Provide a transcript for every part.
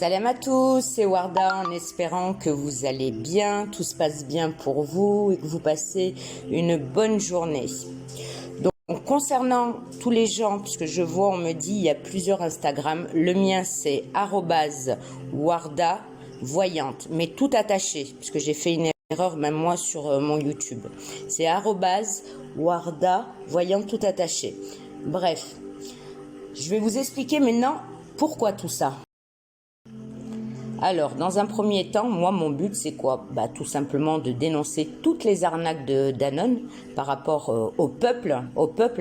Salam à tous, c'est Warda en espérant que vous allez bien, tout se passe bien pour vous et que vous passez une bonne journée. Donc concernant tous les gens, puisque je vois, on me dit il y a plusieurs Instagram, le mien c'est @Warda voyante, mais tout attaché, puisque j'ai fait une erreur même moi sur mon YouTube. C'est @Warda voyante tout attaché. Bref, je vais vous expliquer maintenant pourquoi tout ça. Alors, dans un premier temps, moi, mon but, c'est quoi? Tout simplement de dénoncer toutes les arnaques de Danone par rapport au peuple.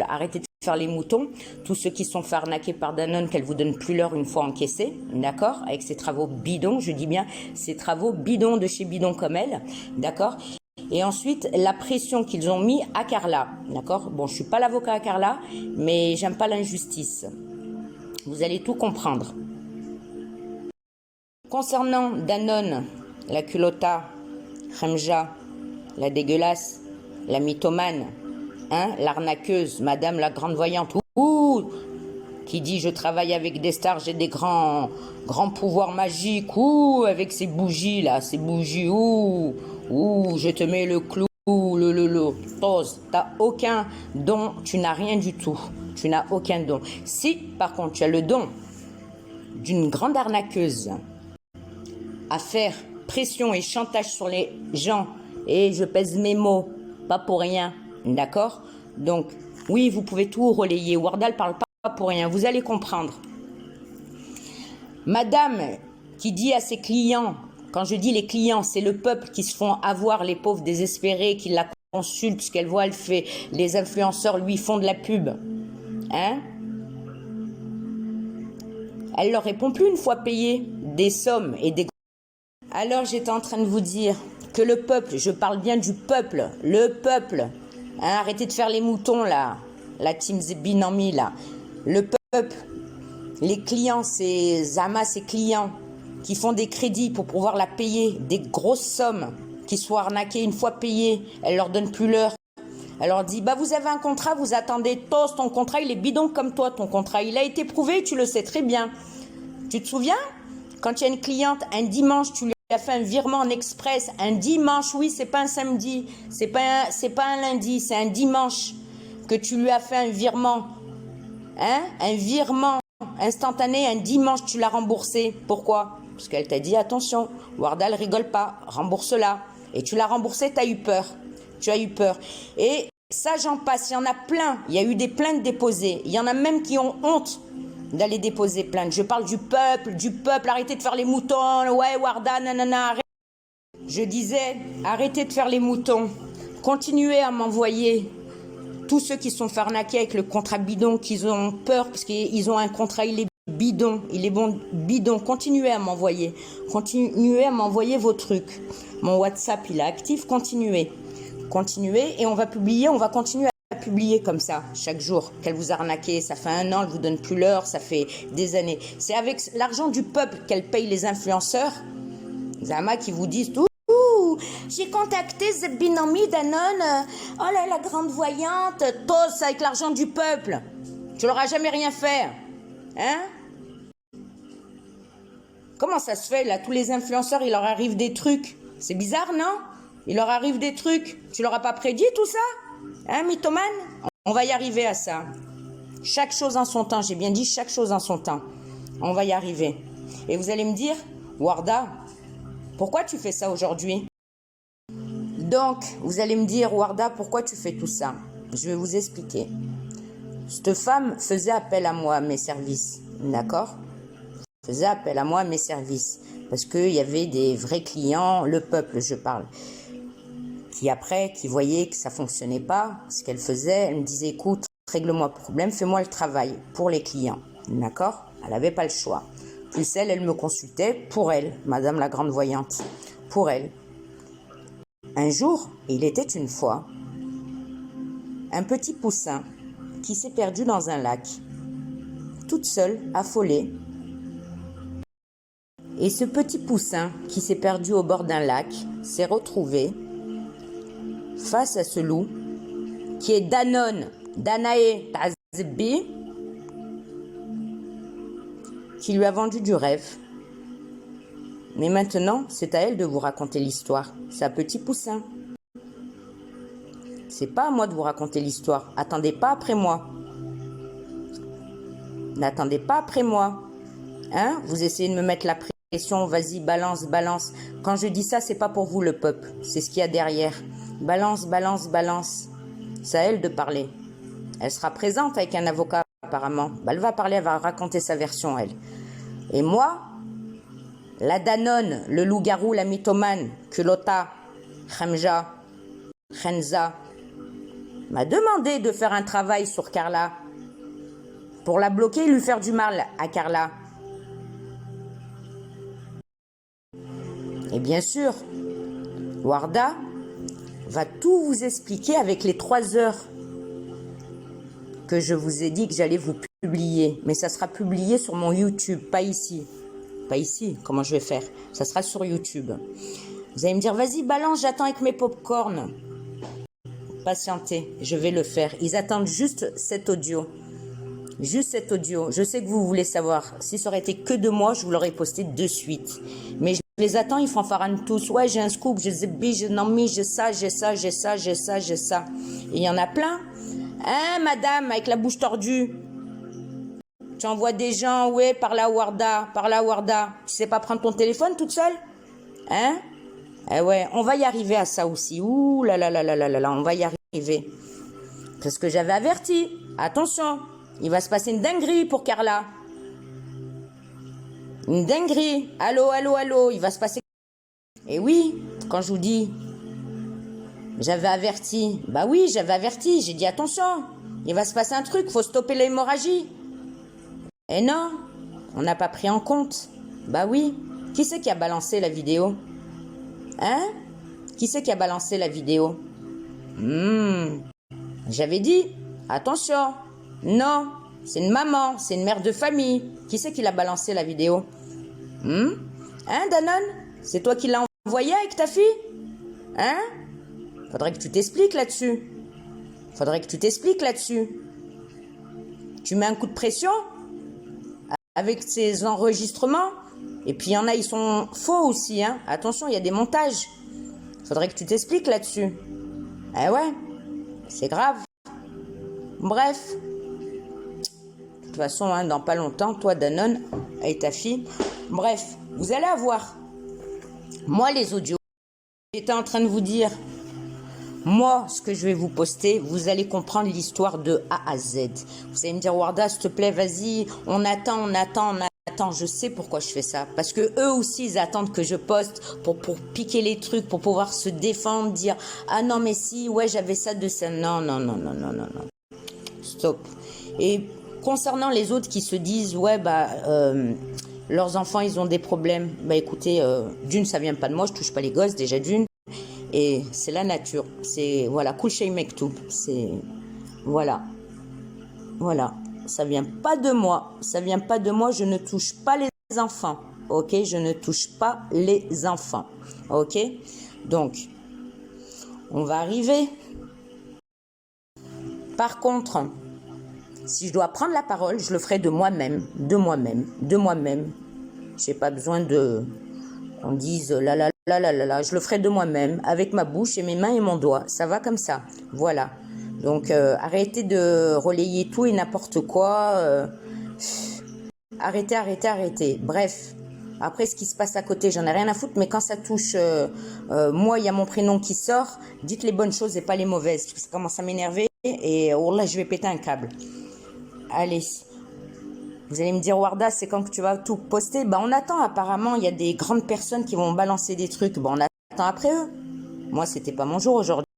Arrêtez de faire les moutons. Tous ceux qui sont fait arnaquer par Danone, qu'elle vous donne plus l'heure une fois encaissés, d'accord? Avec ces travaux bidons, je dis bien, ces travaux bidons de chez Bidon comme elle, d'accord? Et ensuite, la pression qu'ils ont mis à Carla, d'accord? Bon, je suis pas l'avocat à Carla, mais j'aime pas l'injustice. Vous allez tout comprendre. Concernant Danone, la culotta, Khemja, la dégueulasse, la mythomane, l'arnaqueuse, madame la grande voyante, qui dit je travaille avec des stars, j'ai des grands pouvoirs magiques, avec ces bougies là, ces bougies, je te mets le clou, pose, t'as aucun don, tu n'as rien du tout, tu n'as aucun don. Si par contre tu as le don d'une grande arnaqueuse, à faire pression et chantage sur les gens, et je pèse mes mots, pas pour rien, d'accord? Donc, oui, vous pouvez tout relayer, Warda ne parle pas pour rien, vous allez comprendre. Madame qui dit à ses clients, quand je dis les clients, c'est le peuple qui se font avoir, les pauvres désespérés, qui la consultent, puisqu'elle voit, elle fait, les influenceurs lui font de la pub, elle leur répond plus une fois payé des sommes et des... Alors j'étais en train de vous dire que le peuple, je parle bien du peuple, le peuple, arrêtez de faire les moutons là, la team Binami là, le peuple, les clients, c'est Zama, ses clients qui font des crédits pour pouvoir la payer, des grosses sommes, qui soient arnaquées une fois payées, elle leur donne plus l'heure. Elle leur dit, vous avez un contrat, vous attendez, tos, ton contrat il est bidon comme toi, ton contrat il a été prouvé, tu le sais très bien. Tu te souviens? Quand tu as une cliente, un dimanche, tu lui as fait un virement en express, un dimanche, oui, c'est pas un samedi, c'est pas un lundi, c'est un dimanche que tu lui as fait un virement, un virement instantané, un dimanche, tu l'as remboursé. Pourquoi? Parce qu'elle t'a dit, attention, Warda, elle rigole pas, rembourse-la. Et tu l'as remboursé, tu as eu peur. Tu as eu peur. Et ça, j'en passe, il y en a plein. Il y a eu des plaintes déposées. Il y en a même qui ont honte d'aller déposer plainte. Je parle du peuple, arrêtez de faire les moutons, ouais, Warda, nanana, arrêtez. Je disais, arrêtez de faire les moutons, continuez à m'envoyer tous ceux qui sont fait arnaquer avec le contrat bidon, qu'ils ont peur, parce qu'ils ont un contrat, il est bidon, il est bon bidon, continuez à m'envoyer vos trucs. Mon WhatsApp, il est actif, continuez, et on va publier, on va continuer à publier comme ça, chaque jour, qu'elle vous a arnaqué, ça fait 1 an, elle vous donne plus l'heure, ça fait des années. C'est avec l'argent du peuple qu'elle paye les influenceurs, Zama, qui vous disent tout. J'ai contacté Zebinami Danone, oh là, la grande voyante, tous avec l'argent du peuple. Tu leur as jamais rien fait, Comment ça se fait, là, tous les influenceurs, il leur arrive des trucs. C'est bizarre, non? Il leur arrive des trucs. Tu leur as pas prédit tout ça? Mythomane? On va y arriver à ça. Chaque chose en son temps. J'ai bien dit chaque chose en son temps. On va y arriver. Et vous allez me dire, Warda, pourquoi tu fais ça aujourd'hui? Donc, vous allez me dire, Warda, pourquoi tu fais tout ça? Je vais vous expliquer. Cette femme faisait appel à moi, à mes services. D'accord? Faisait appel à moi, à mes services. Parce qu'il y avait des vrais clients, le peuple, je parle. Qui voyaient que ça fonctionnait pas, ce qu'elle faisait, elle me disait, écoute, règle-moi le problème, fais-moi le travail pour les clients, d'accord? Elle n'avait pas le choix. Plus elle me consultait pour elle, madame la grande voyante, pour elle. Un jour, il était une fois, un petit poussin qui s'est perdu dans un lac, toute seule, affolée. Et ce petit poussin qui s'est perdu au bord d'un lac s'est retrouvé face à ce loup qui est Danone, Danae Tazbi, qui lui a vendu du rêve, Mais maintenant, c'est à elle de vous raconter l'histoire. C'est un petit poussin. C'est pas à moi de vous raconter l'histoire. Attendez pas après moi. N'attendez pas après moi. Hein? Vous essayez de me mettre la pression. Vas-y, balance, balance. Quand je dis ça, c'est pas pour vous, le peuple. C'est ce qu'il y a derrière. Balance, balance, balance. C'est à elle de parler. Elle sera présente avec un avocat, apparemment. Bah, elle va parler, elle va raconter sa version, elle. Et moi, la Danone, le loup-garou, la mythomane, Culota, Khemja, Khenza, m'a demandé de faire un travail sur Carla. Pour la bloquer et lui faire du mal à Carla. Et bien sûr, Warda va tout vous expliquer avec les 3 heures que je vous ai dit que j'allais vous publier. Mais ça sera publié sur mon YouTube, pas ici. Pas ici, comment je vais faire? Ça sera sur YouTube. Vous allez me dire, vas-y, balance, j'attends avec mes pop-corn. Patientez, je vais le faire. Ils attendent juste cet audio. Juste cet audio. Je sais que vous voulez savoir. Si ça aurait été que de moi, je vous l'aurais posté de suite. Mais je les attends, ils fanfaronnent tous. Ouais, j'ai un scoop, j'ai Zébi, j'ai Nami, j'ai ça, j'ai ça, j'ai ça, j'ai ça, j'ai ça. Et il y en a plein. Hein, madame, avec la bouche tordue? Tu envoies des gens, ouais, par la Warda, par la Warda. Tu sais pas prendre ton téléphone toute seule? Hein? Eh ouais, on va y arriver à ça aussi. Ouh là là là là là là, on va y arriver. Parce que j'avais averti. Attention, il va se passer une dinguerie pour Carla. Une dinguerie. Allô, allô, allô, il va se passer... Et oui, quand je vous dis, j'avais averti. Bah oui, j'avais averti. J'ai dit attention, il va se passer un truc, faut stopper l'hémorragie. Et non, on n'a pas pris en compte. Bah oui, qui c'est qui a balancé la vidéo? Hein? Qui c'est qui a balancé la vidéo? J'avais dit, attention, non, c'est une maman, c'est une mère de famille. Qui c'est qui l'a balancé la vidéo? Hein, Danone? C'est toi qui l'as envoyé avec ta fille? Hein? Faudrait que tu t'expliques là-dessus. Faudrait que tu t'expliques là-dessus. Tu mets un coup de pression avec ces enregistrements. Et puis il y en a, ils sont faux aussi, hein. Attention, il y a des montages. Faudrait que tu t'expliques là-dessus. Eh ouais, c'est grave. Bref. De toute façon, hein, dans pas longtemps, toi, Danone, avec ta fille. Bref, vous allez avoir. Moi, les audios, j'étais en train de vous dire, moi, ce que je vais vous poster, vous allez comprendre l'histoire de A à Z. Vous allez me dire, Warda, s'il te plaît, vas-y, on attend, on attend, on attend. Je sais pourquoi je fais ça. Parce que eux aussi, ils attendent que je poste pour piquer les trucs, pour pouvoir se défendre, dire, ah non, mais si, ouais, j'avais ça de ça. Non, non, non, non, non, non, non. Stop. Et concernant les autres qui se disent, ouais, bah, leurs enfants, ils ont des problèmes. Bah, écoutez, d'une, ça vient pas de moi, je touche pas les gosses, déjà d'une. Et c'est la nature. C'est, voilà, Kul Shay Mektoub. C'est, voilà. Voilà. Ça vient pas de moi. Ça vient pas de moi. Je ne touche pas les enfants. Ok? Je ne touche pas les enfants. Ok? Donc, on va arriver. Par contre, si je dois prendre la parole, je le ferai de moi-même. De moi-même. De moi-même. J'ai pas besoin de... On dise là, là, là, là, là, là. Je le ferai de moi-même. Avec ma bouche et mes mains et mon doigt. Ça va comme ça. Voilà. Donc, arrêtez de relayer tout et n'importe quoi. Arrêtez, arrêtez, arrêtez. Bref, après, ce qui se passe à côté, j'en ai rien à foutre. Mais quand ça touche, moi, il y a mon prénom qui sort. Dites les bonnes choses et pas les mauvaises. Parce que ça commence à m'énerver. Et oh là, je vais péter un câble. Allez. Vous allez me dire, Warda, c'est quand que tu vas tout poster? Bah, on attend. Apparemment, il y a des grandes personnes qui vont balancer des trucs. Bon, on attend après eux. Moi, c'était pas mon jour aujourd'hui.